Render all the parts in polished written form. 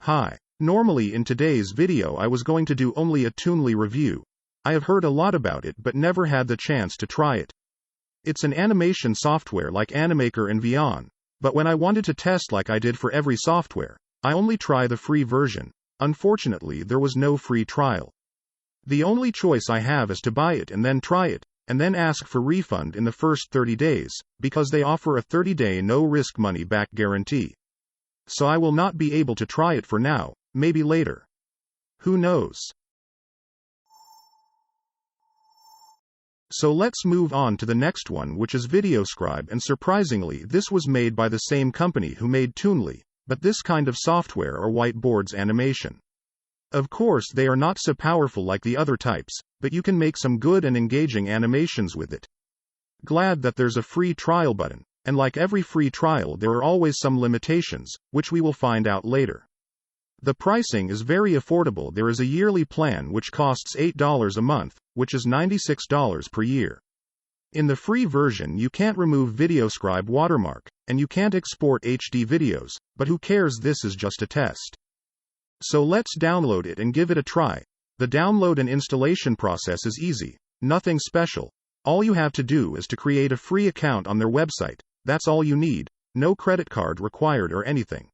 Hi. Normally in today's video I was going to do only a Toonly review. I have heard a lot about it but never had the chance to try it. It's an animation software like Animaker and Vyond, but when I wanted to test like I did for every software, I only try the free version. Unfortunately there was no free trial. The only choice I have is to buy it and then try it, and then ask for refund in the first 30 days, because they offer a 30-day no-risk money-back guarantee. So I will not be able to try it for now, maybe later. Who knows? So let's move on to the next one, which is Videoscribe, and surprisingly this was made by the same company who made Toonly, but this kind of software or Whiteboard's animation. Of course they are not so powerful like the other types, but you can make some good and engaging animations with it. Glad that there's a free trial button, and like every free trial there are always some limitations, which we will find out later. The pricing is very affordable. There is a yearly plan which costs $8 a month, which is $96 per year. In the free version you can't remove Videoscribe watermark, and you can't export HD videos, but who cares, this is just a test. So let's download it and give it a try. The download and installation process is easy, nothing special. All you have to do is to create a free account on their website, that's all you need, no credit card required or anything.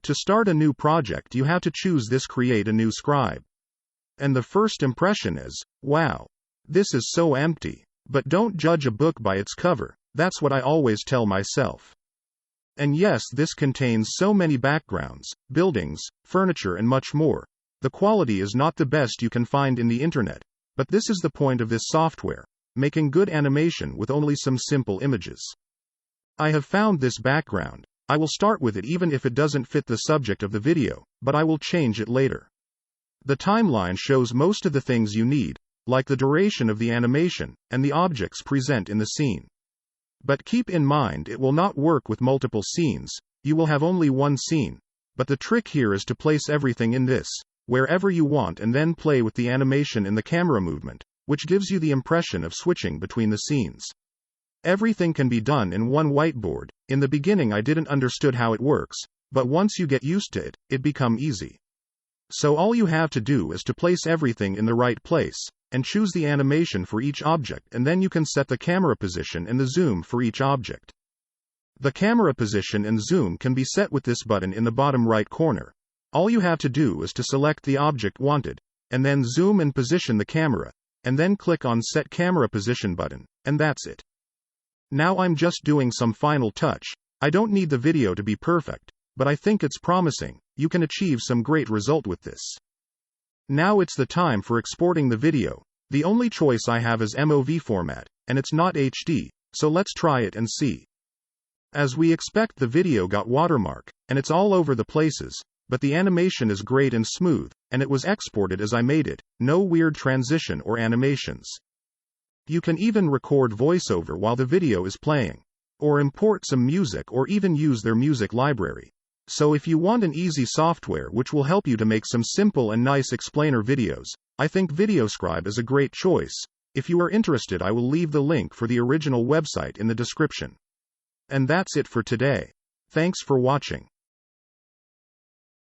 To start a new project you have to choose this create a new scribe. And the first impression is, wow, this is so empty. But don't judge a book by its cover, that's what I always tell myself. And yes, this contains so many backgrounds, buildings, furniture and much more. The quality is not the best you can find in the internet, but this is the point of this software, making good animation with only some simple images. I have found this background. I will start with it even if it doesn't fit the subject of the video, but I will change it later. The timeline shows most of the things you need, like the duration of the animation, and the objects present in the scene. But keep in mind it will not work with multiple scenes, you will have only one scene. But the trick here is to place everything in this, wherever you want, and then play with the animation in the camera movement, which gives you the impression of switching between the scenes. Everything can be done in one whiteboard. In the beginning I didn't understood how it works, but once you get used to it, it become easy. So all you have to do is to place everything in the right place, and choose the animation for each object, and then you can set the camera position and the zoom for each object. The camera position and zoom can be set with this button in the bottom right corner. All you have to do is to select the object wanted, and then zoom and position the camera, and then click on Set Camera Position button, and that's it. Now I'm just doing some final touch. I don't need the video to be perfect, but I think it's promising. You can achieve some great result with this. Now it's the time for exporting the video. The only choice I have is MOV format, and it's not HD, so let's try it and see. As we expect, the video got watermark, and it's all over the places, but the animation is great and smooth, and it was exported as I made it, no weird transition or animations. You can even record voiceover while the video is playing, or import some music or even use their music library. So if you want an easy software which will help you to make some simple and nice explainer videos, I think Videoscribe is a great choice. If you are interested I will leave the link for the original website in the description. And that's it for today. Thanks for watching.